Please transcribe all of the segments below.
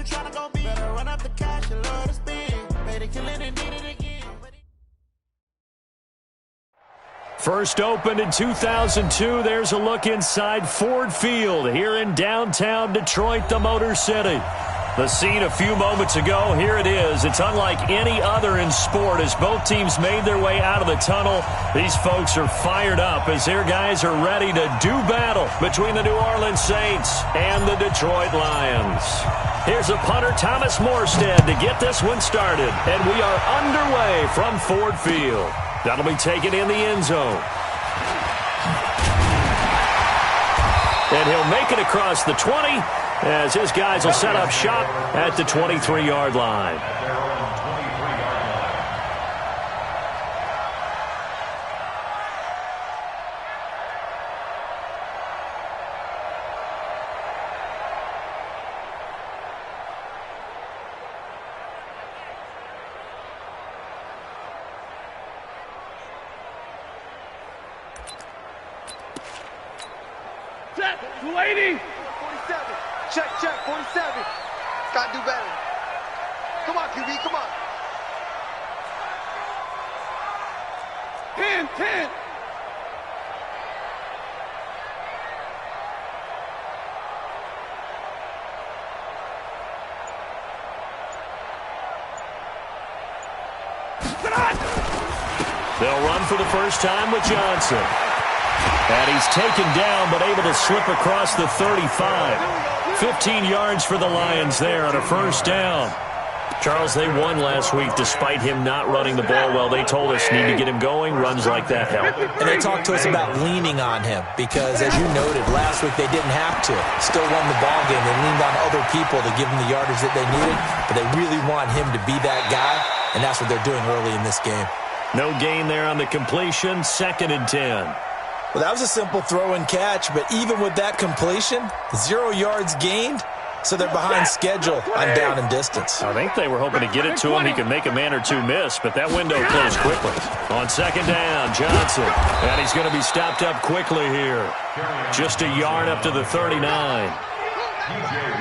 tryna go be. Better run up the cash and love to spend. Made it kill it and did it again. First opened in 2002. There's a look inside Ford Field here in downtown Detroit, the Motor City. The scene a few moments ago, here it is. It's unlike any other in sport as both teams made their way out of the tunnel. These folks are fired up as their guys are ready to do battle between the New Orleans Saints and the Detroit Lions. Here's a punter, Thomas Morstead, to get this one started. And we are underway from Ford Field. That'll be taken in the end zone. And he'll make it across the 20 as his guys will set up shop at the 23-yard line. Set, 280. 47. Check, 47. Got to do better. Come on, QB, come on. 10. They'll run for the first time with Johnson. And he's taken down but able to slip across the 35. 15 yards for the Lions there on a first down. Charles, they won last week despite him not running the ball well. They told us need to get him going. Runs like that help. And they talked to us about leaning on him because, as you noted, last week they didn't have to. Still won the ball game. They leaned on other people to give them the yardage that they needed, but they really want him to be that guy, and that's what they're doing early in this game. No gain there on the completion. 2nd and 10. Well, that was a simple throw and catch, but even with that completion, 0 yards gained, so they're behind schedule on down and distance. I think they were hoping to get it to him. He could make a man or two miss, but that window closed quickly. On 2nd down, Johnson. And he's going to be stopped up quickly here. Just a yard up to the 39.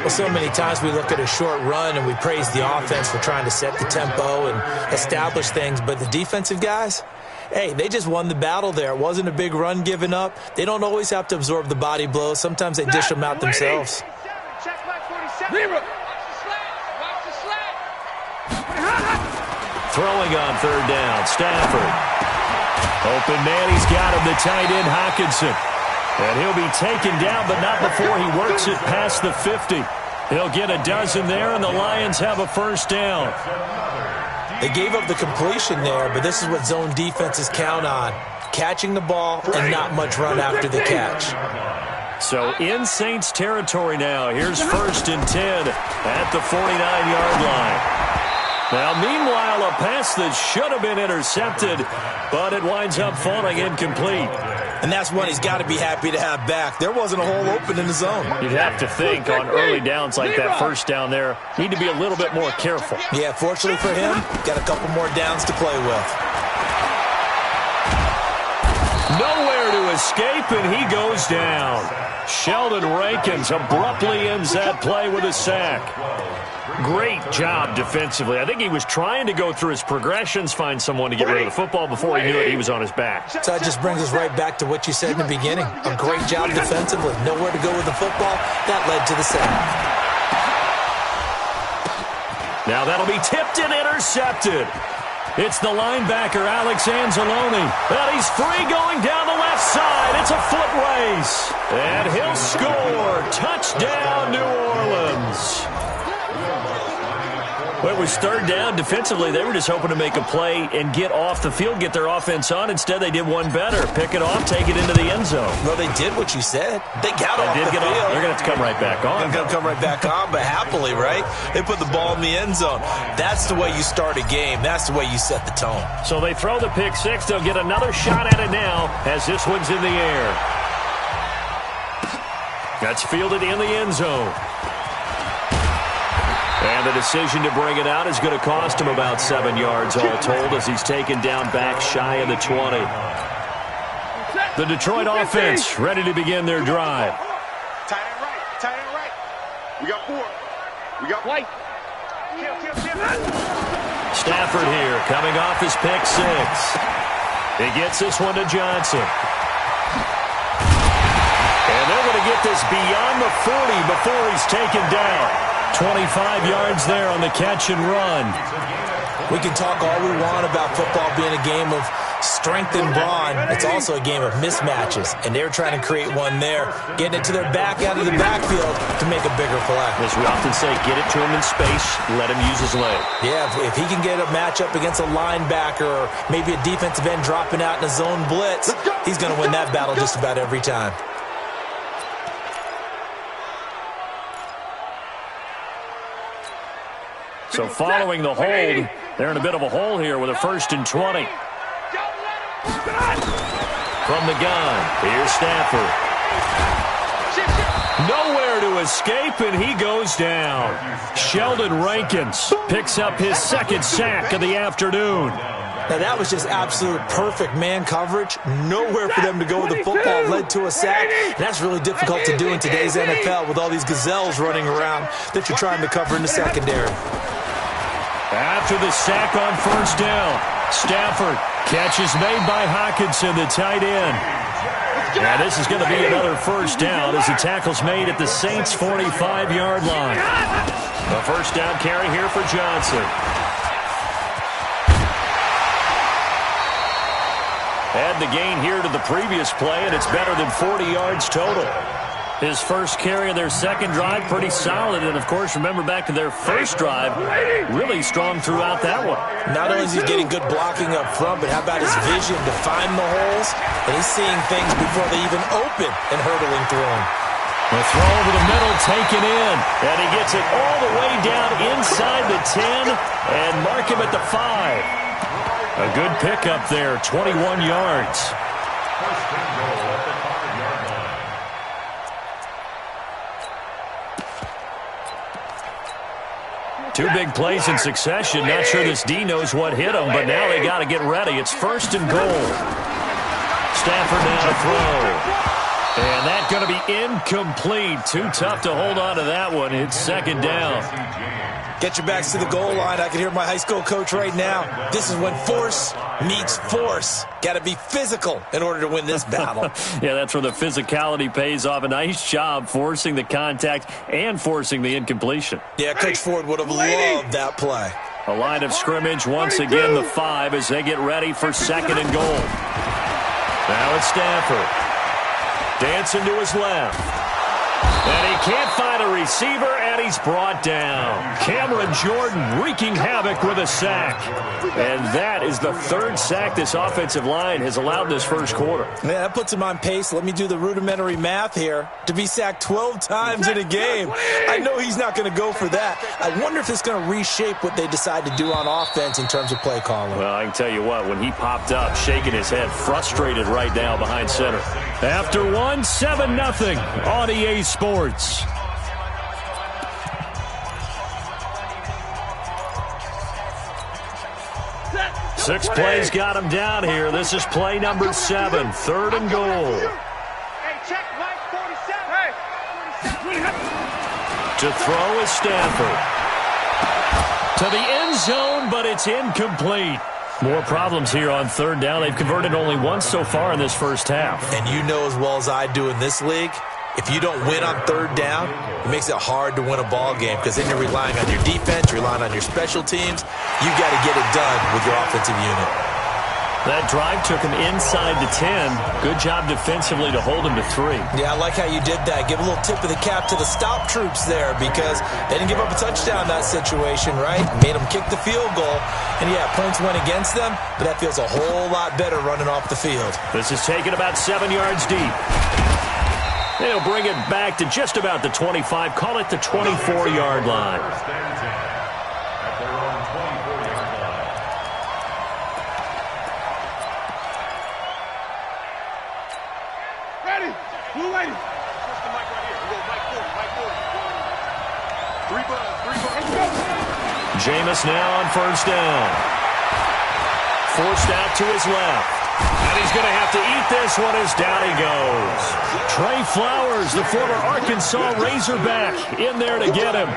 Well, so many times we look at a short run and we praise the offense for trying to set the tempo and establish things, but the defensive guys, hey, they just won the battle there. It wasn't a big run given up. They don't always have to absorb the body blows. Sometimes they dish them out themselves. Throwing on 3rd down, Stafford. Open man, he's got him, the tight end, Hockenson. And he'll be taken down, but not before he works it past the 50. He'll get a dozen there, and the Lions have a first down. They gave up the completion there, but this is what zone defenses count on. Catching the ball and not much run after the catch. So in Saints territory now. Here's 1st and 10 at the 49-yard line. Now, meanwhile, a pass that should have been intercepted, but it winds up falling incomplete. And that's one he's got to be happy to have back. There wasn't a hole open in the zone. You'd have to think on early downs like that first down there, need to be a little bit more careful. Yeah, fortunately for him, got a couple more downs to play with. Nowhere to escape, and he goes down. Sheldon Rankins abruptly ends that play with a sack. Great job defensively. I think he was trying to go through his progressions, find someone to get rid of the football. Before he knew it, he was on his back. So that just brings us right back to what you said in the beginning. A great job defensively. Nowhere to go with the football. That led to the sack. Now that'll be tipped and intercepted. It's the linebacker, Alex Anzalone. And he's free going down the left side. It's a foot race. And he'll score. Touchdown, New Orleans. Well, it was 3rd down. Defensively, they were just hoping to make a play and get off the field, get their offense on. Instead, they did one better. Pick it off, take it into the end zone. Well, they did what you said. They got off the field. They're going to have to come right back on. They're going to come right back on, but happily, right? They put the ball in the end zone. That's the way you start a game. That's the way you set the tone. So they throw the pick six. They'll get another shot at it now as this one's in the air. That's fielded in the end zone. And the decision to bring it out is going to cost him about 7 yards all told as he's taken down back shy of the 20. The Detroit offense ready to begin their drive. Tight end right. We got 4. We got white. Stafford here, coming off his pick six. He gets this one to Johnson. And they're going to get this beyond the 40 before he's taken down. 25 yards there on the catch and run. We can talk all we want about football being a game of strength and brawn. It's also a game of mismatches, and they're trying to create one there, getting it to their back out of the backfield to make a bigger play. As we often say, get it to him in space, let him use his leg. Yeah, if he can get a matchup against a linebacker or maybe a defensive end dropping out in a zone blitz, he's going to win that battle just about every time. So following the hold, they're in a bit of a hole here with a 1st and 20. From the gun, here's Stafford. Nowhere to escape, and he goes down. Sheldon Rankins picks up his 2nd sack of the afternoon. Now, that was just absolute perfect man coverage. Nowhere for them to go with the football. Led to a sack. And that's really difficult to do in today's NFL with all these gazelles running around that you're trying to cover in the secondary. After the sack on 1st down, Stafford, catch is made by Hockenson, the tight end. And this is going to be another 1st down as the tackle's made at the Saints' 45-yard line. The 1st down carry here for Johnson. Add the gain here to the previous play, and it's better than 40 yards total. His first carry of their second drive, pretty solid. And, of course, remember back to their first drive, really strong throughout that one. Not only is he getting good blocking up front, but how about his vision to find the holes? And he's seeing things before they even open and hurdling through them. The throw over the middle taken in. And he gets it all the way down inside the 10 and mark him at the 5. A good pickup there, 21 yards. Two big plays in succession. Not sure this D knows what hit him, but now they got to get ready. It's 1st and goal. Stafford now to throw. And that's going to be incomplete. Too tough to hold on to that one. It's 2nd down. Get your backs to the goal line. I can hear my high school coach right now. This is when force meets force. Got to be physical in order to win this battle. Yeah, that's where the physicality pays off. A nice job forcing the contact and forcing the incompletion. Yeah, Coach Ford would have loved that play. A line of scrimmage, once again the 5 as they get ready for 2nd and goal. Now it's Stafford. Dancing to his left. And he can't find a receiver, and he's brought down. Cameron Jordan wreaking havoc with a sack. And that is the 3rd sack this offensive line has allowed this first quarter. Yeah, that puts him on pace. Let me do the rudimentary math here. To be sacked 12 times in a game. I know he's not going to go for that. I wonder if it's going to reshape what they decide to do on offense in terms of play calling. Well, I can tell you what, when he popped up, shaking his head, frustrated right now behind center. After one, 7-0 on EA Sports. Six plays got him down here. This is play number 7, 3rd and goal. To throw is Stafford. To the end zone, but it's incomplete. More problems here on 3rd down. They've converted only once so far in this first half. And you know as well as I do in this league, if you don't win on 3rd down, it makes it hard to win a ball game because then you're relying on your defense, you're relying on your special teams. You've got to get it done with your offensive unit. That drive took him inside the 10. Good job defensively to hold him to 3. Yeah, I like how you did that. Give a little tip of the cap to the stop troops there because they didn't give up a touchdown in that situation, right? Made them kick the field goal. And, yeah, points went against them, but that feels a whole lot better running off the field. This is taken about 7 yards deep. They'll bring it back to just about the 25. Call it the 24-yard line. Jameis now on 1st down. Forced out to his left. And he's going to have to eat this one as down he goes. Trey Flowers, the former Arkansas Razorback, in there to get him.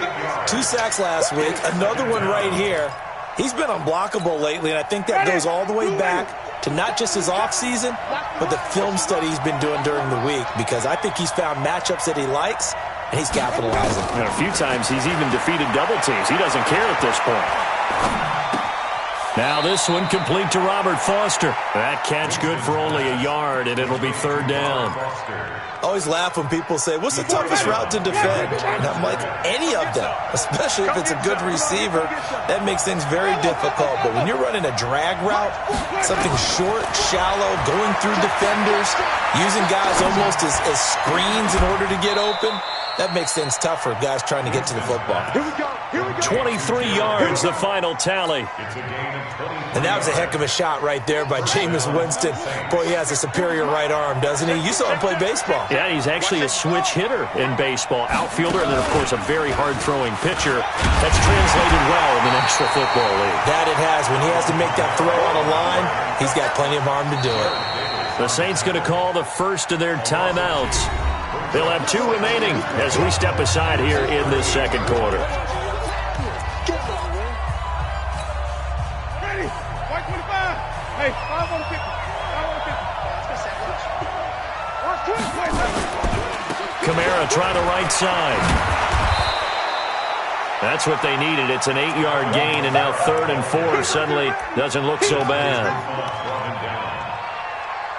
2 sacks last week, another one right here. He's been unblockable lately, and I think that goes all the way back to not just his offseason, but the film study he's been doing during the week, because I think he's found matchups that he likes, and he's capitalizing. And a few times he's even defeated double teams. He doesn't care at this point. Now this one complete to Robert Foster. That catch good for only a yard, and it'll be 3rd down. I always laugh when people say, what's the toughest route to defend? And I'm like, any of them, especially if it's a good receiver. That makes things very difficult. But when you're running a drag route, something short, shallow, going through defenders, using guys almost as screens in order to get open, that makes things tough for guys trying to get to the football. 23 yards, the final tally. And that was a heck of a shot right there by Jameis Winston. Boy, he has a superior right arm, doesn't he? You saw him play baseball. Yeah, he's actually a switch hitter in baseball. Outfielder, and then, of course, a very hard-throwing pitcher. That's translated well in the National Football League. That it has. When he has to make that throw on a line, he's got plenty of arm to do it. The Saints going to call the first of their timeouts. They'll have 2 remaining as we step aside here in this second quarter. Ready? 125. Hey, 5 on the 50. 5 on the 50. Kamara try the right side. That's what they needed. It's an 8-yard gain, and now 3rd and 4 suddenly doesn't look so bad.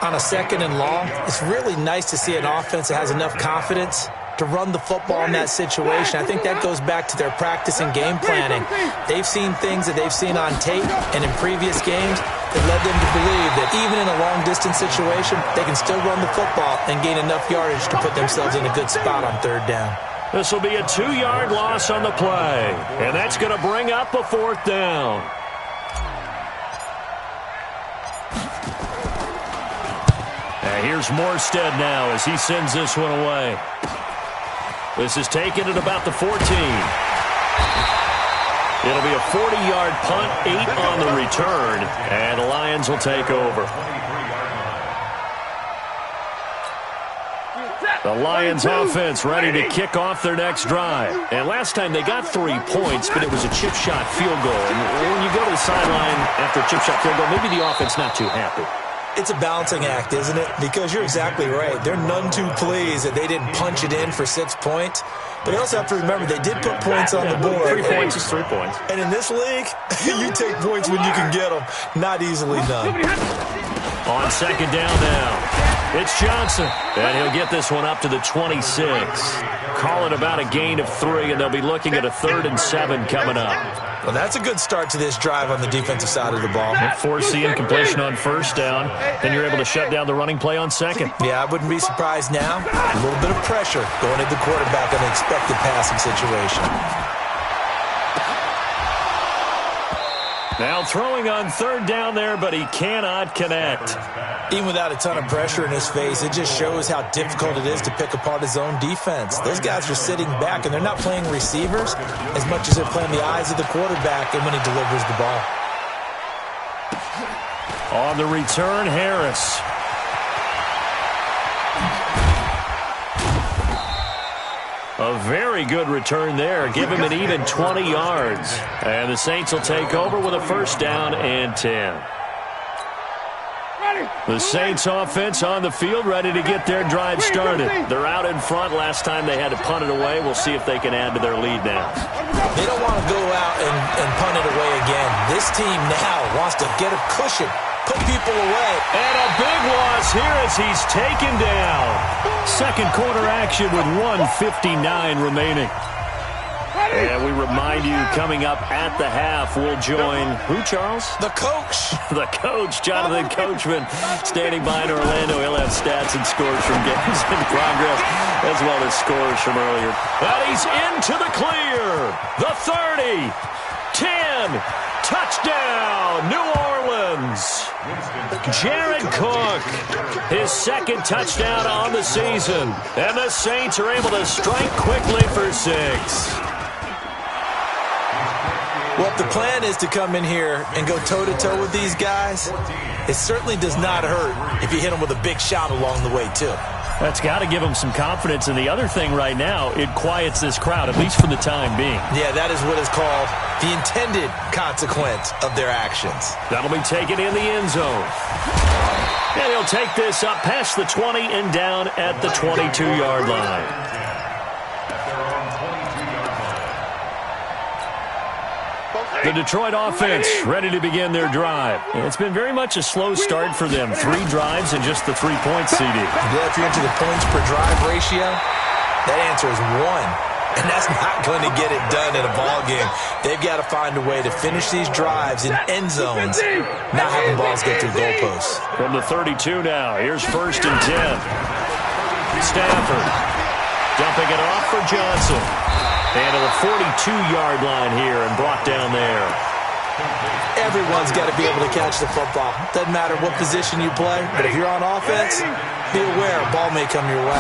On a 2nd and long, it's really nice to see an offense that has enough confidence to run the football in that situation. I think that goes back to their practice and game planning. They've seen things that they've seen on tape and in previous games that led them to believe that even in a long-distance situation, they can still run the football and gain enough yardage to put themselves in a good spot on 3rd down. This will be a 2-yard loss on the play, and that's going to bring up a 4th down. Here's Morstead now as he sends this one away. This is taken at about the 14. It'll be a 40-yard punt, 8 on the return, and the Lions will take over. The Lions offense ready to kick off their next drive. And last time they got 3 points, but it was a chip shot field goal. And when you go to the sideline after a chip shot field goal, maybe the offense not too happy. It's a balancing act, isn't it? Because you're exactly right. They're none too pleased that they didn't punch it in for 6 points. But you also have to remember they did put points on the board. 3 points is 3 points. And in this league, you take points when you can get them. Not easily done. On 2nd down now, it's Johnson. And he'll get this one up to the 26. Call it about a gain of 3, and they'll be looking at a 3rd and 7 coming up. Well, that's a good start to this drive on the defensive side of the ball. Force the incompletion on 1st down, then you're able to shut down the running play on 2nd. Yeah, I wouldn't be surprised now. A little bit of pressure going at the quarterback on the expected passing situation. Now throwing on 3rd down there, but he cannot connect. Even without a ton of pressure in his face, it just shows how difficult it is to pick apart his own defense. Those guys are sitting back, and they're not playing receivers as much as they're playing the eyes of the quarterback and when he delivers the ball. On the return, Harris. A very good return there. Give him an even 20 yards. And the Saints will take over with a 1st down and 10. The Saints offense on the field ready to get their drive started. They're out in front. Last time they had to punt it away. We'll see if they can add to their lead now. They don't want to go out and punt it away again. This team now wants to get a cushion, put people away. And a big loss here as he's taken down. 2nd quarter action with 1:59 remaining. And we remind you, coming up at the half, we'll join who, Charles? The coach. The coach, Jonathan Coachman, standing by in Orlando. He'll have stats and scores from games in progress, as well as scores from earlier. But he's into the clear. The 30, 10, touchdown, New Orleans. Jared Cook, his 2nd touchdown on the season. And the Saints are able to strike quickly for 6. Well, if the plan is to come in here and go toe-to-toe with these guys, it certainly does not hurt if you hit them with a big shot along the way, too. That's got to give them some confidence. And the other thing right now, it quiets this crowd, at least for the time being. Yeah, that is what is called the intended consequence of their actions. That'll be taken in the end zone. And he'll take this up past the 20 and down at the 22-yard line. The Detroit offense ready to begin their drive. It's been very much a slow start for them. 3 drives and just the 3 points, CD. Yeah, if you're into the points per drive ratio, that answer is 1. And that's not going to get it done in a ball game. They've got to find a way to finish these drives in end zones, not having balls get through goalposts. From the 32 now, here's 1st and 10. Stafford dumping it off for Johnson. And to the 42-yard line here and brought down there. Everyone's got to be able to catch the football. Doesn't matter what position you play, but if you're on offense, be aware a ball may come your way.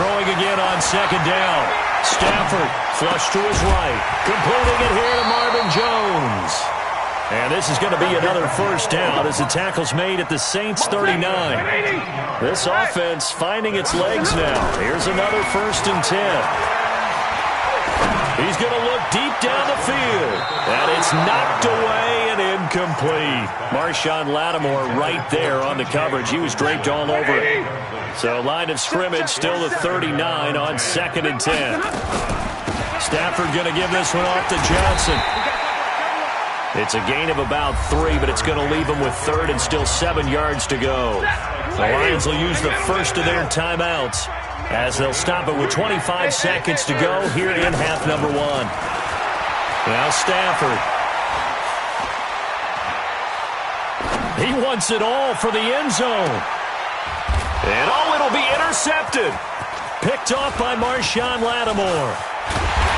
Throwing again on 2nd down. Stafford flush to his right. Completing it here to Marvin Jones. And this is going to be another 1st down as the tackle's made at the Saints 39. This offense finding its legs now. Here's another 1st and 10. He's going to look deep down the field. And it's knocked away and incomplete. Marshawn Lattimore right there on the coverage. He was draped all over it. So line of scrimmage still the 39 on 2nd and 10. Stafford going to give this one off to Johnson. It's a gain of about 3, but it's going to leave him with 3rd and still 7 yards to go. The Lions will use the first of their timeouts as they'll stop it with 25 seconds to go here in half number 1. Now Stafford. He wants it all for the end zone. And it'll be intercepted. Picked off by Marshawn Lattimore.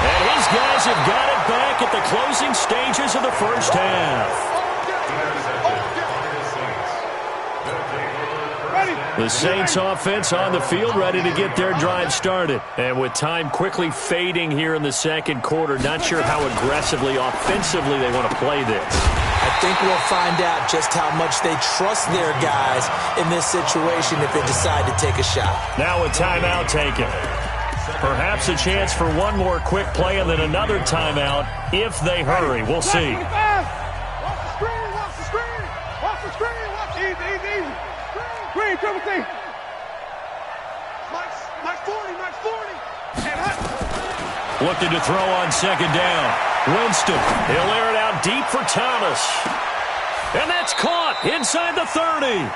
And his guys have got it back at the closing stages of the first half. The Saints offense on the field ready to get their drive started. And with time quickly fading here in the 2nd quarter, not sure how aggressively, offensively they want to play this. I think we'll find out just how much they trust their guys in this situation if they decide to take a shot. Now a timeout taken. Perhaps a chance for one more quick play and then another timeout if they hurry. We'll see. Watch the screen, watch the screen. Watch the screen, watch easy. Green, triple T. Mike's 40. Looking to throw on 2nd down. Winston, he'll air it out deep for Thomas. And that's caught inside the 30.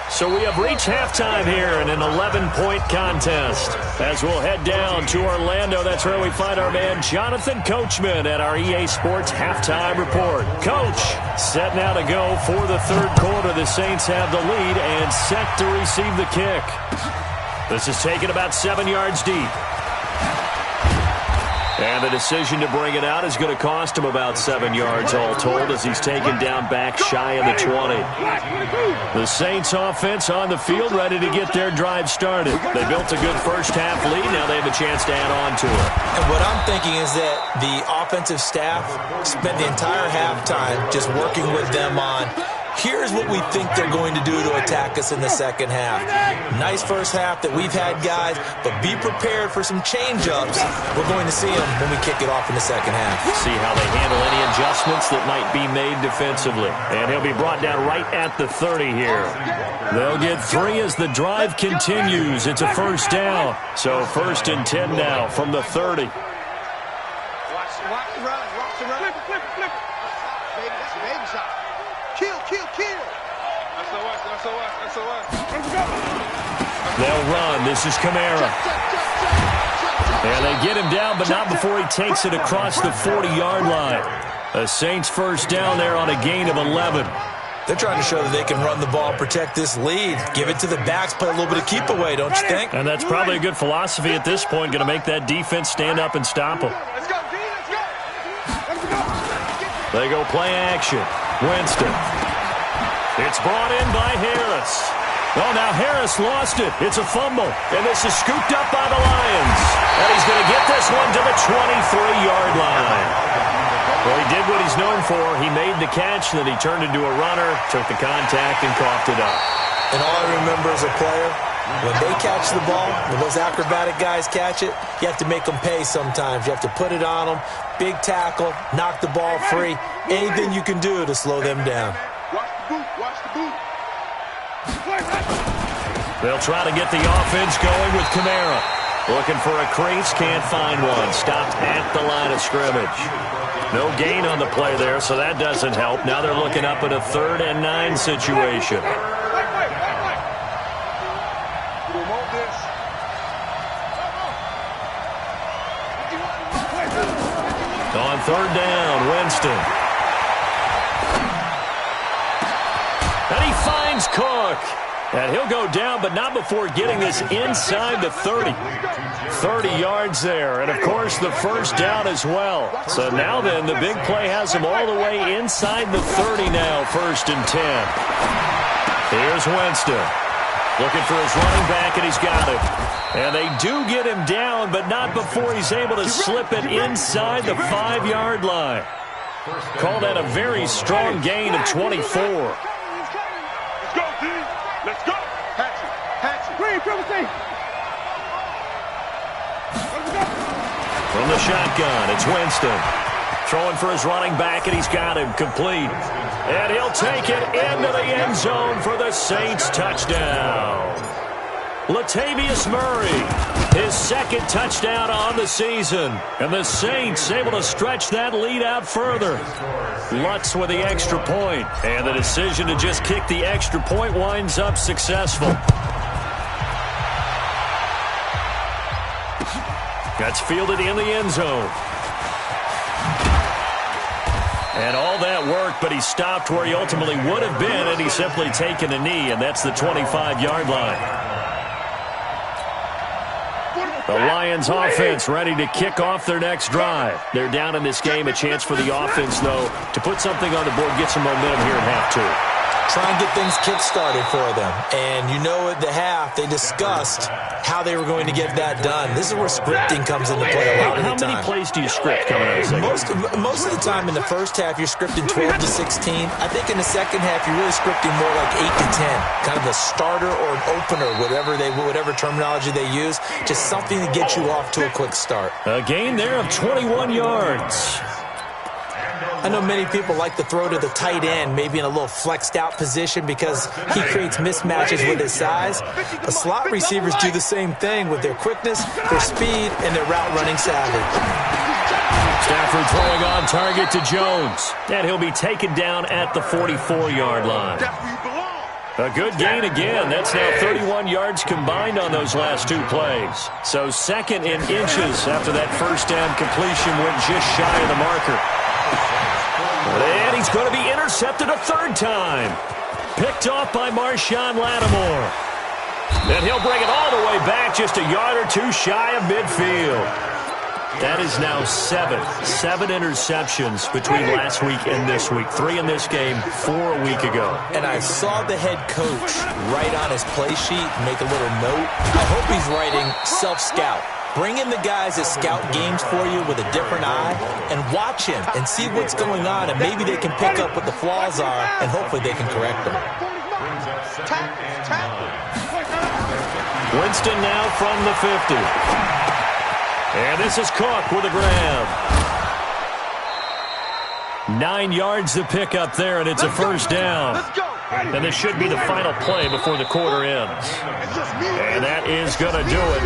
So we have reached halftime here in an 11-point contest. As we'll head down to Orlando, that's where we find our man Jonathan Coachman at our EA Sports Halftime Report. Coach, set now to go for the 3rd quarter. The Saints have the lead and set to receive the kick. This is taken about 7 yards deep. And the decision to bring it out is going to cost him about 7 yards all told as he's taken down back shy of the 20. The Saints offense on the field ready to get their drive started. They built a good first half lead. Now they have a chance to add on to it. And what I'm thinking is that the offensive staff spent the entire halftime just working with them on here's what we think they're going to do to attack us in the 2nd half. Nice first half that we've had, guys, but be prepared for some change-ups. We're going to see them when we kick it off in the 2nd half. See how they handle any adjustments that might be made defensively. And he'll be brought down right at the 30 here. They'll get 3 as the drive continues. It's a 1st down. So 1st and 10 now from the 30. Watch the run. Flip it. Baby, that's a baby shot. Kill. That's They'll run. This is Kamara. And they get him down, but not before he takes it across the 40-yard line. A Saints 1st down there on a gain of 11. They're trying to show that they can run the ball, protect this lead. Give it to the backs, play a little bit of keep away, don't you think? And that's probably a good philosophy at this point, going to make that defense stand up and stop them. Let's go, D. Let's go. They go play action. Winston. It's brought in by Harris. Oh, now Harris lost it. It's a fumble. And this is scooped up by the Lions. And he's going to get this one to the 23-yard line. Well, he did what he's known for. He made the catch, then he turned into a runner, took the contact, and coughed it up. And all I remember as a player, when they catch the ball, when those acrobatic guys catch it, you have to make them pay sometimes. You have to put it on them, big tackle, knock the ball free, anything you can do to slow them down. Watch the boot. Watch the boot. They'll try to get the offense going with Kamara. Looking for a crease, can't find one. Stopped at the line of scrimmage. No gain on the play there, so that doesn't help. Now they're looking up at a 3rd and 9 situation. On 3rd down, Winston. And he finds Cook. And he'll go down, but not before getting this inside the 30. 30 yards there. And, of course, the first down as well. So now then, the big play has him all the way inside the 30 now, 1st and 10. Here's Winston. Looking for his running back, and he's got it. And they do get him down, but not before he's able to slip it inside the 5-yard line. Call that a very strong gain of 24. Let's go. Hatchet. Green, triple T. From the shotgun, it's Winston. Throwing for his running back, and he's got him complete. And he'll take it into the end zone for the Saints touchdown. Latavius Murray, his 2nd touchdown on the season. And the Saints able to stretch that lead out further. Lutz with the extra point. And the decision to just kick the extra point winds up successful. That's fielded in the end zone. And all that worked, but he stopped where he ultimately would have been, and he's simply taken a knee, and that's the 25-yard line. The Lions offense ready to kick off their next drive. They're down in this game. A chance for the offense, though, to put something on the board, get some momentum here at half 2. Try and get things kick-started for them. And you know at the half, they discussed how they were going to get that done. This is where scripting comes into play a lot of the time. How many plays do you script coming out of the second? Most of the time in the first half, you're scripting 12 to 16. I think in the second half, you're really scripting more like 8 to 10. Kind of a starter or an opener, whatever terminology they use. Just something to get you off to a quick start. A gain there of 21 yards. I know many people like to throw to the tight end, maybe in a little flexed out position because he creates mismatches with his size. The slot receivers do the same thing with their quickness, their speed, and their route running savvy. Stafford throwing on target to Jones. And he'll be taken down at the 44-yard line. A good gain again. That's now 31 yards combined on those last 2 plays. So 2nd in inches after that first down completion went just shy of the marker. And he's going to be intercepted a 3rd time. Picked off by Marshawn Lattimore. And he'll bring it all the way back just a yard or 2 shy of midfield. That is now 7 interceptions between last week and this week. 3 in this game, 4 a week ago. And I saw the head coach write on his play sheet, make a little note. I hope he's writing self-scout. Bring in the guys that scout games for you with a different eye and watch him and see what's going on, and maybe they can pick up what the flaws are, and hopefully they can correct them. Winston now from the 50. And this is Cook with a grab. 9 yards to pick up there, and it's a first down. And this should be the final play before the quarter ends. And that is going to do it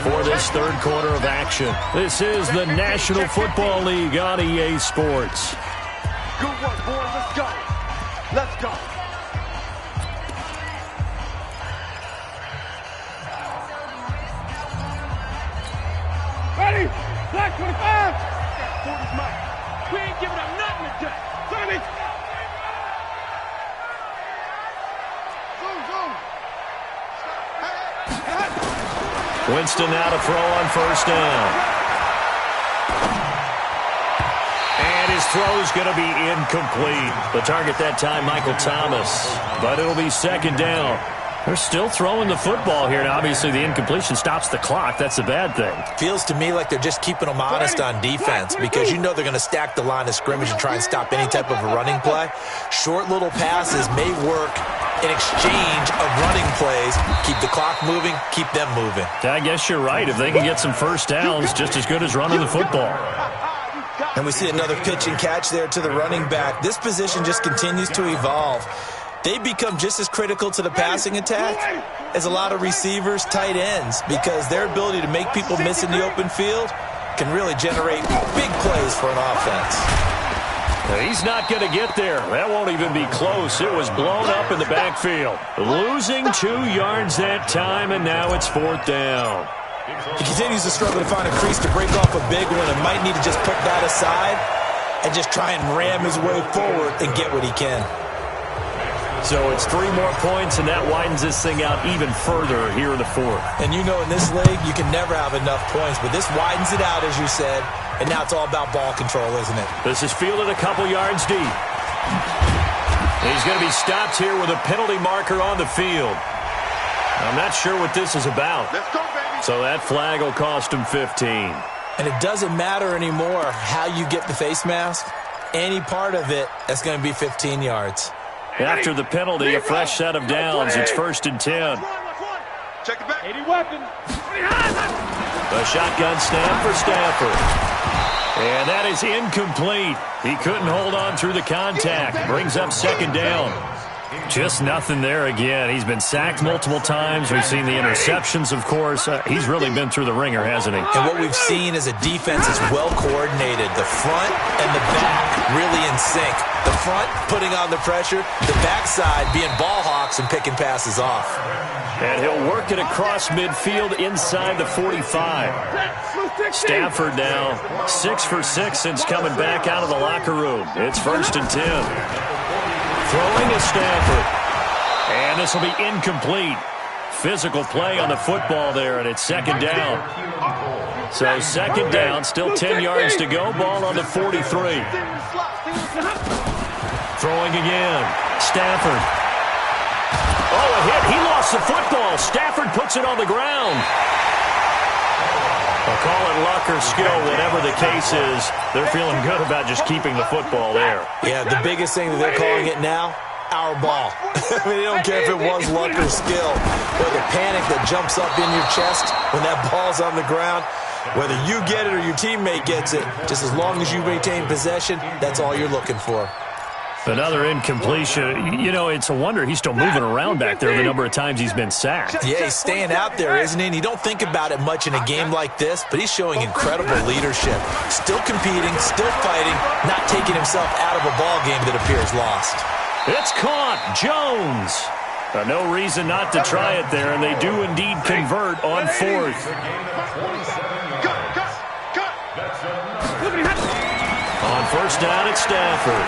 for this 3rd quarter of action. This is the National Football League on EA Sports. Good work, boys. Let's go. Let's go. Ready? Black 25. 40's Mike. We ain't giving up nothing today. Sonny. Winston now to throw on first down. And his throw's going to be incomplete. The target that time, Michael Thomas. But it'll be 2nd down. They're still throwing the football here. Now, obviously, the incompletion stops the clock. That's a bad thing. Feels to me like they're just keeping them honest on defense because you know they're going to stack the line of scrimmage and try and stop any type of a running play. Short little passes may work in exchange of running plays. Keep the clock moving, keep them moving. I guess you're right. If they can get some first downs, just as good as running the football. And we see another pitch and catch there to the running back. This position just continues to evolve. They become just as critical to the passing attack as a lot of receivers, tight ends, because their ability to make people miss in the open field can really generate big plays for an offense. He's not going to get there. That won't even be close. It was blown up in the backfield. Losing 2 yards that time, and now it's 4th down. He continues to struggle to find a crease to break off a big one and might need to just put that aside and just try and ram his way forward and get what he can. So it's 3 more points, and that widens this thing out even further here in the 4th. And you know in this league, you can never have enough points, but this widens it out, as you said, and now it's all about ball control, isn't it? This is fielded a couple yards deep. He's going to be stopped here with a penalty marker on the field. I'm not sure what this is about. Let's go, baby. So that flag will cost him 15. And it doesn't matter anymore how you get the face mask. Any part of it, that's going to be 15 yards. After the penalty, a fresh set of downs. It's 1st and 10. Check it back. 80 weapons. A shotgun snap for Stafford. And that is incomplete. He couldn't hold on through the contact. Brings up 2nd down. Just nothing there again. He's been sacked multiple times. We've seen the interceptions, of course. He's really been through the ringer, hasn't he? And what we've seen is a defense that's well coordinated. The front and the back really in sync. The front putting on the pressure. The backside being ball hawks and picking passes off. And he'll work it across midfield inside the 45. Stafford now 6 for 6 since coming back out of the locker room. It's 1st and 10. Throwing to Stafford. And this will be incomplete. Physical play on the football there, and it's 2nd down. So 2nd down, still 10 yards to go. Ball on the 43. Throwing again. Stafford. Oh, a hit. He lost the football. Stafford puts it on the ground. I'll call it luck or skill, whatever the case is. They're feeling good about just keeping the football there. Yeah, the biggest thing that they're calling it now, our ball. I mean, they don't care if it was luck or skill. Or the panic that jumps up in your chest when that ball's on the ground. Whether you get it or your teammate gets it, just as long as you maintain possession, that's all you're looking for. Another incompletion. You know, it's a wonder he's still moving around back there the number of times he's been sacked. Yeah, he's staying out there, isn't he? And you don't think about it much in a game like this, but he's showing incredible leadership. Still competing, still fighting, not taking himself out of a ball game that appears lost. It's caught. Jones. No reason not to try it there, and they do indeed convert on 4th. On 1st down, it's Stafford.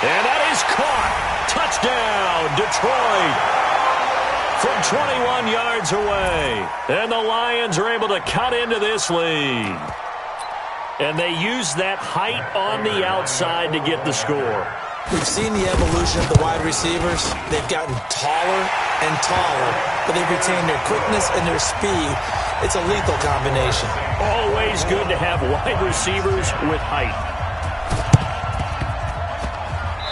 And that is caught. Touchdown, Detroit. From 21 yards away. And the Lions are able to cut into this lead. And they use that height on the outside to get the score. We've seen the evolution of the wide receivers. They've gotten taller and taller, but they've retained their quickness and their speed. It's a lethal combination. Always good to have wide receivers with height.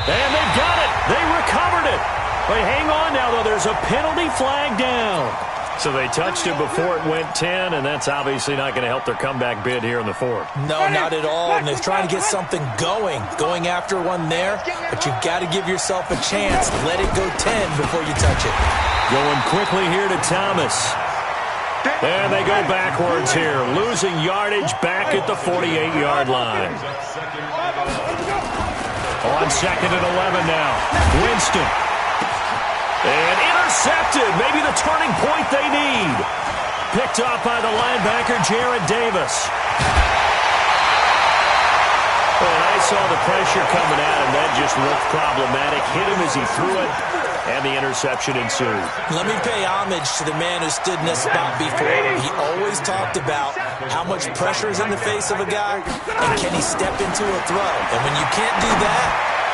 And they've got it. They recovered it. But hang on now, though. There's a penalty flag down. So they touched it before it went 10, and that's obviously not going to help their comeback bid here in the 4th. No, not at all. And they're trying to get something going after one there. But you've got to give yourself a chance. Let it go 10 before you touch it. Going quickly here to Thomas. And they go backwards here, losing yardage back at the 48-yard line. On 2nd and 11 now. Winston. And intercepted. Maybe the turning point they need. Picked up by the linebacker, Jared Davis. And I saw the pressure coming at him. That just looked problematic. Hit him as he threw it, and the interception ensued. Let me pay homage to the man who stood in this spot before. He always talked about how much pressure is in the face of a guy, and can he step into a throw. And when you can't do that,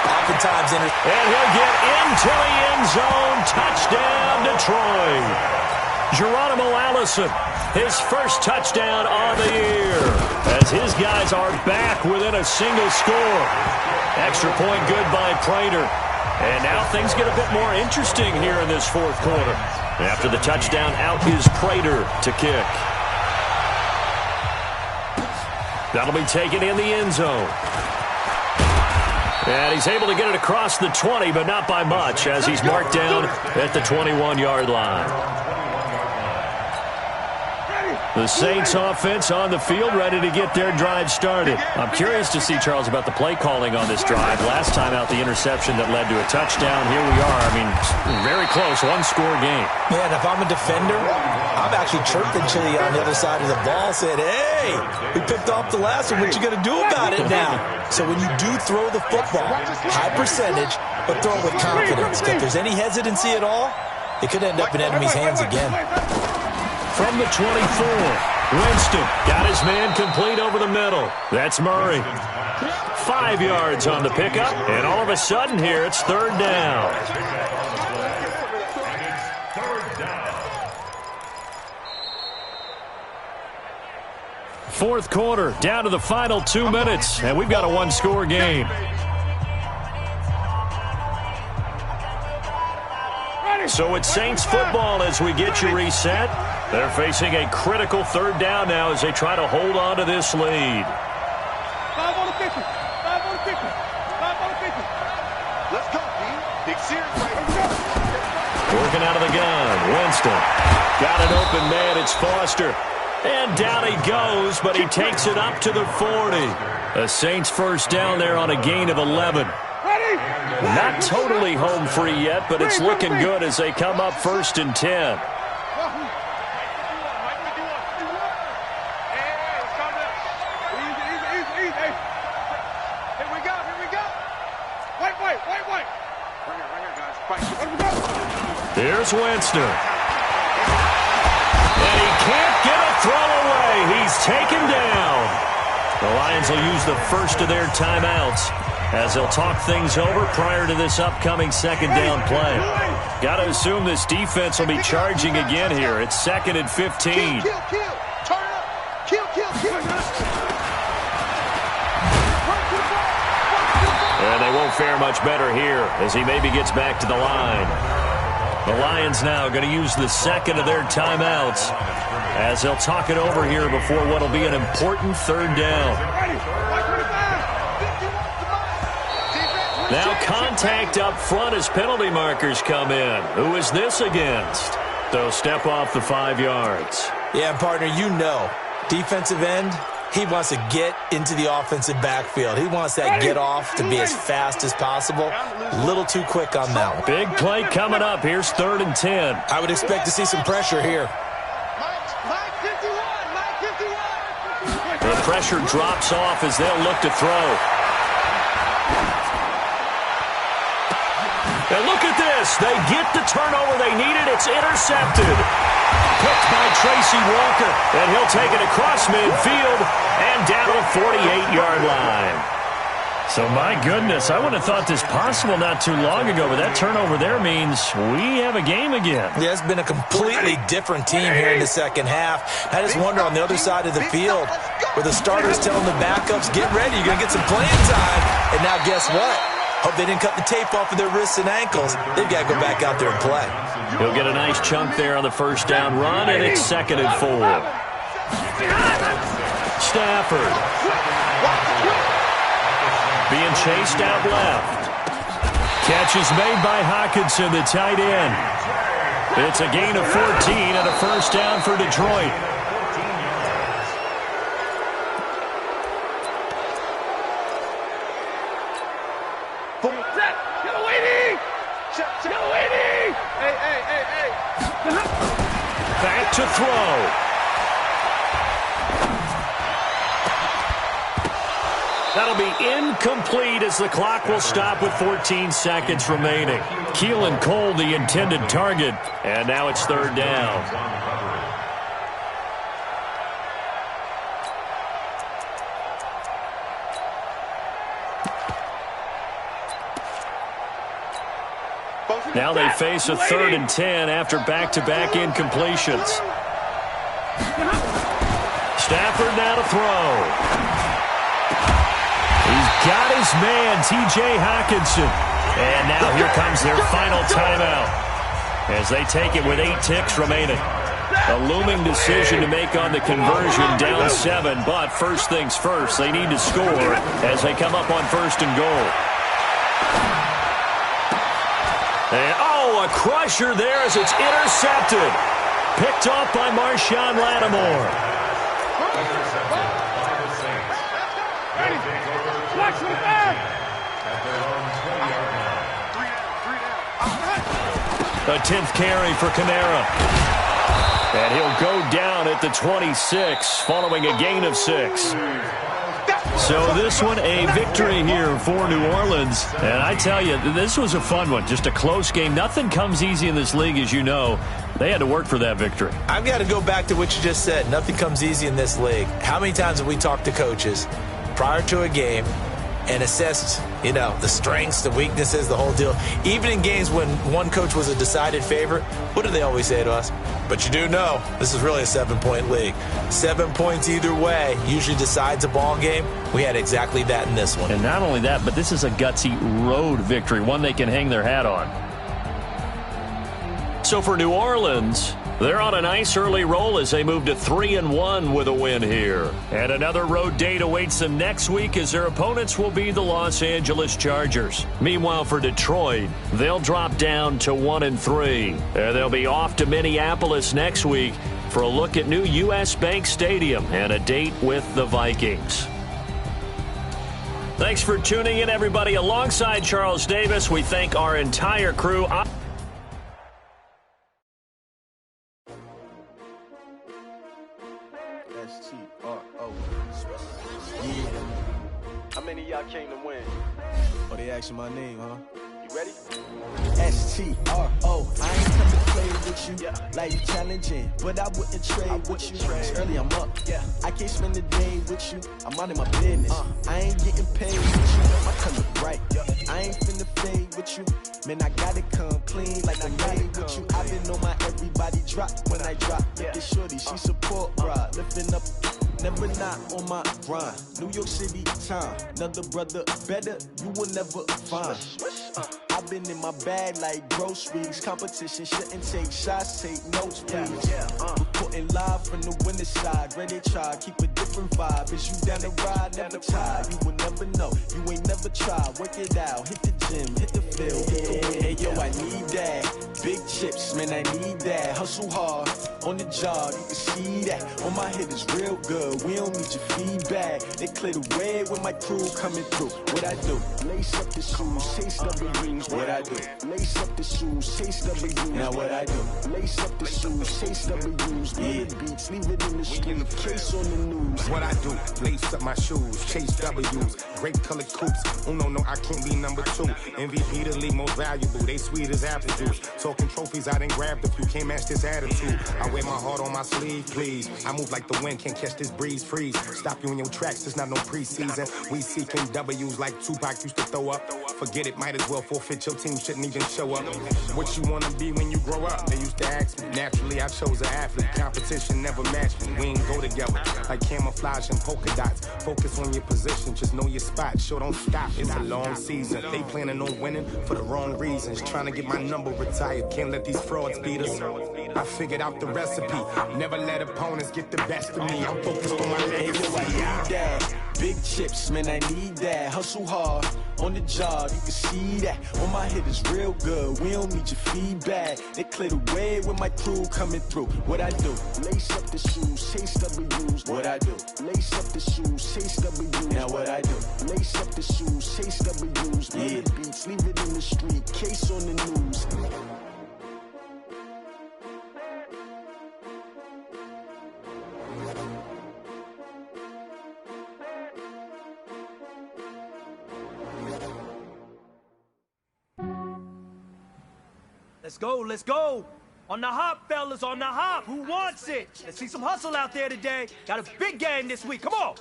Oftentimes, and he'll get into the end zone. Touchdown, Detroit. Geronimo Allison, his first touchdown on the year, as his guys are back within a single score. Extra point good by Prater. And now things get a bit more interesting here in this fourth quarter. After the touchdown, out is Prater to kick. That'll be taken in the end zone. And he's able to get it across the 20, but not by much, as he's marked down at the 21-yard line. The Saints offense on the field, ready to get their drive started. I'm curious to see, Charles, about the play calling on this drive. Last time out, the interception that led to a touchdown. Here we are. I mean, very close, one-score game. Man, if I'm a defender, I'm actually chirping Chili on the other side of the ball, saying, hey, we picked off the last one. What you going to do about it now? So when you do throw the football, high percentage, but throw it with confidence. If there's any hesitancy at all, it could end up in enemy's hands again. From the 24, Winston got his man complete over the middle. That's Murray. 5 yards on the pickup, and all of a sudden here it's third down. Fourth quarter, down to the final 2 minutes, and we've got a one-score game. So it's Saints football as we get you reset. They're facing a critical third down now as they try to hold on to this lead. 5 on the 50. 5 on the 50. 5 on the 50. Let's go, D. Big series right here. Working out of the gun. Winston. Got an open man. It's Foster. And down he goes, but he takes it up to the 40. A Saints first down there on a gain of 11. Not totally home free yet, but it's looking good as they come up first and 10. Here's Winston. And he can't get a throw away. He's taken down. The Lions will use the first of their timeouts as they'll talk things over prior to this upcoming second down play. Got to assume this defense will be charging again here. It's second and 15. Kill. Turn up. Kill. And they won't fare much better here as he maybe gets back to the line. The Lions now going to use the second of their timeouts as they'll talk it over here before what will be an important third down. Now contact up front as penalty markers come in. Who is this against? They'll step off the 5 yards. Yeah, partner, you know, defensive end, he wants to get into the offensive backfield. He wants that get off to be as fast as possible. A little too quick on that one. Big play coming up. Here's third and 10. I would expect to see some pressure here. Mike 51. The pressure drops off as they'll look to throw. And look at this. They get the turnover they needed. It's intercepted. Picked by Tracy Walker. And he'll take it across midfield and down to the 48-yard line. So, my goodness, I wouldn't have thought this possible not too long ago, but that turnover there means we have a game again. Yeah, it's been a completely different team here in the second half. I just wonder on the other side of the field where the starters telling the backups, get ready, you're going to get some playing time. And now guess what? Hope they didn't cut the tape off of their wrists and ankles. They've got to go back out there and play. He'll get a nice chunk there on the first down run, and it's second and 4. Stafford. Being chased out left. Catch is made by Hawkinson, the tight end. It's a gain of 14 and a first down for Detroit. Back to throw. That'll be incomplete as the clock will stop with 14 seconds remaining. Keelan Cole, the intended target, and now it's third down. Now they face a 3rd and 10 after back-to-back incompletions. Stafford now to throw. He's got his man, T.J. Hockenson. And now here comes their final timeout as they take it with 8 ticks remaining. A looming decision to make on the conversion, down 7, but first things first, they need to score as they come up on 1st and goal. And, a crusher there as it's intercepted. Picked off by Marshawn Lattimore. A 10th carry for Kamara. And he'll go down at the 26, following a gain of 6. So this one, a victory here for New Orleans. And I tell you, this was a fun one. Just a close game. Nothing comes easy in this league, as you know. They had to work for that victory. I've got to go back to what you just said. Nothing comes easy in this league. How many times have we talked to coaches prior to a game and assessed, the strengths, the weaknesses, the whole deal? Even in games when one coach was a decided favorite, what do they always say to us? But you do know this is really a 7-point league. 7 points either way usually decides a ball game. We had exactly that in this one. And not only that, but this is a gutsy road victory, one they can hang their hat on. So for New Orleans, they're on a nice early roll as they move to 3-1 with a win here. And another road date awaits them next week as their opponents will be the Los Angeles Chargers. Meanwhile, for Detroit, they'll drop down to 1-3. And they'll be off to Minneapolis next week for a look at new U.S. Bank Stadium and a date with the Vikings. Thanks for tuning in, everybody. Alongside Charles Davis, we thank our entire crew. How many of y'all came to win? Oh, they asking my name, huh? You ready? S-T-R-O. I ain't come to play with you. Life challenging, but I wouldn't trade with you. It's early, I'm up. I can't spend the day with you. I'm out of my business. I ain't getting paid with you. My color bright. I ain't finna fade with you. Man, I gotta come clean like I made with you. I've been on my everybody drop when I drop. Look at shorty, she support, bruh. Lifting up. Never not on my grind. New York City time. Another brother better, you will never find. I've been in my bag like groceries. Competition shouldn't take shots, take notes, please. Reporting live from the winter side. Ready to try, keep a different vibe. Is you down the ride, never tired. You will never know, you ain't never tried. Work it out, hit the gym, hit the field, hit the win. Hey yo, I need that. Big chips, man, I need that. Hustle hard, on the job, you can see that. On my head is real good, we don't need your feedback. They clear the way when my crew coming through. What I do? Lace up the shoes, chase W's. What I do? Lace up the shoes, chase W's. Now what I do? Lace up the shoes, chase W's. Big beats, leave it in the street, case on the news. What I do? Lace up my shoes, chase W's. Great colored coops. No, I can't be number 2. MVP the league most valuable. They sweet as apple juice. Talking trophies, I done grabbed a few. Can't match this attitude. I wear my heart on my sleeve, please. I move like the wind, can't catch this breeze. Freeze. Stop you in your tracks. It's not no preseason. We seeking W's like Tupac used to throw up. Forget it, might as well forfeit. Your team shouldn't even show up. What you wanna be when you grow up? They used to ask me. Naturally, I chose an athlete. Competition never matched me. We ain't go together like camouflage and polka dots. Focus on your position, just know your spot. Sure, don't stop. It's a long season. They planning on winning for the wrong reasons. Trying to get my number retired. Can't let these frauds beat us. I figured out the recipe. Never let opponents get the best of me. I'm focused on my legacy. I need that. Big chips, man, I need that. Hustle hard, on the job, you can see that. On my head is real good, we don't need your feedback. They clear the way when my crew coming through. What I do? Lace up the shoes, chase W's. What I do? Lace up the shoes, chase W's. Now what I do? Lace up the shoes, chase W's. Big beats, leave it in the street, case on the news. Let's go, let's go. On the hop, fellas, on the hop. Who wants it? Let's see some hustle out there today. Got a big game this week. Come on.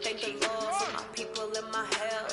Thank the Lord for my people in my hell.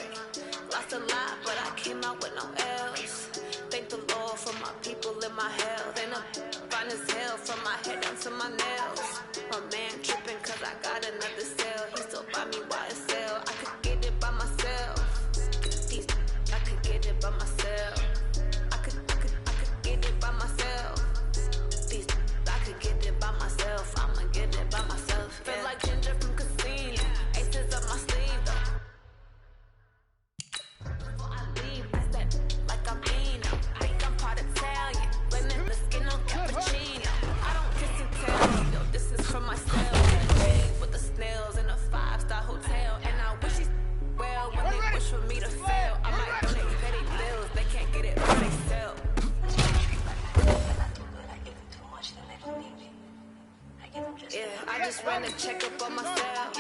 to check up on myself.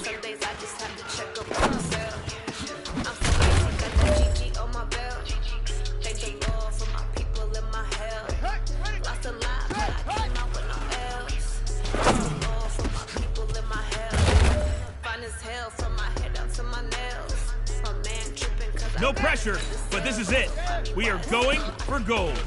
Some days I just have to check up on myself. I'm so icy, got that GG on my belt. Thank the Lord for my people in my health. Lost a lot, but I came out with no L's. Thank the Lord for my people in my health. Fine as hell from my head down to my nails. My man tripping cause no pressure, but this is it. We are going for gold.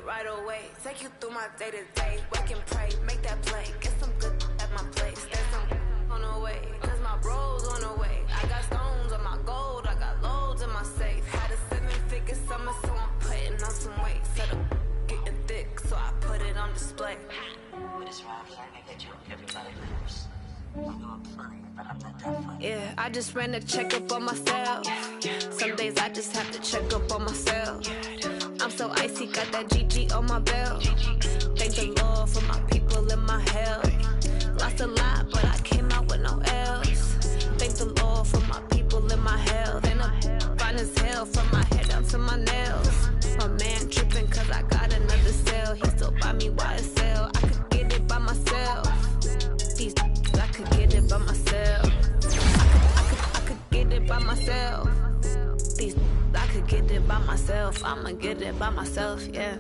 Right away, take you through my day to day. Wake and pray, make that play. Get some good at my place. There's some on the way, cause my bro's on the way. I got stones on my gold, I got loads in my safe. Had a 7-figure summer, so I'm putting on some weight. Said I'm getting thick, so I put it on display. With this rhyme, I get you everybody lives. Yeah, I just ran a check up on myself. Some days I just have to check up on myself. I'm so icy, got that GG on my belt. Thank the Lord for my people in my health. Lost a lot, but I came out with no L's. Thank the Lord for my people in my health. And I'm fine as hell from my head down to my nails. My man tripping cause I got another sale. He still buy me YSL. I could get it by myself. These I could get it by myself. I could get it by myself. These I could get it by myself. I'ma get it by myself, yeah.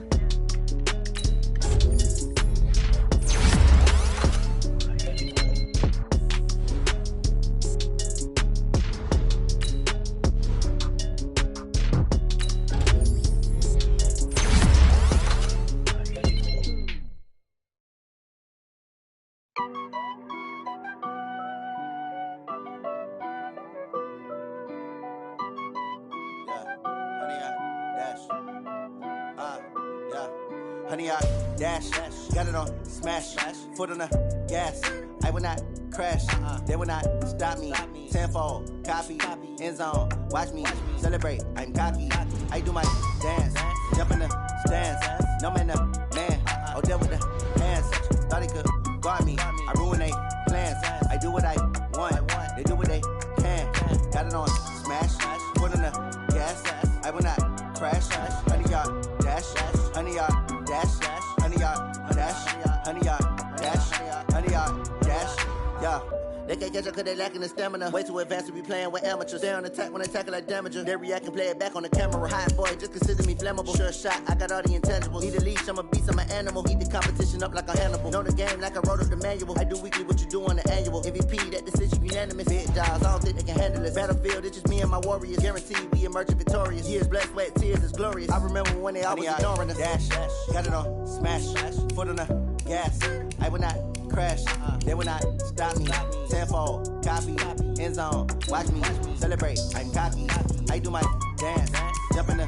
Honey, I dash, got it on smash, foot on the gas. I will not crash, they will not stop me. Tenfold, copy, end zone, watch me celebrate. I'm cocky, I do my dance, jump in the stands. No man, man, oh, there with the hands. Thought he could guard me, I ruin they plans. I do what I want, they do what they can. Got it on smash, foot on the gas. I will not crash, honey, y'all dash, honey, y'all dash, honey, y'all dash, honey, y'all dash, honey, y'all dash, yeah. They can't catch up cause they lacking the stamina. Way too advanced to be playing with amateurs. Stay on attack when I tackle like damager. They react and play it back on the camera. Hot boy, just consider me flammable. Sure shot, I got all the intangibles. Need a leash, I'm a beast, I'm an animal. Eat the competition up like a Hannibal. Know the game like I wrote up the manual. I do weekly what you do on the annual. MVP, that decision unanimous. Big jobs, I don't think they can handle it. Battlefield, it's just me and my warriors. Guaranteed we emerging victorious. Years, blood, sweat, tears, it's glorious. I remember when they always ignoring us. Dash, got it on smash, foot on the gas. I will not crash, they will not stop me. Tenfold, copy, end zone, watch me celebrate. I'm cocky, I do my dance, jump in the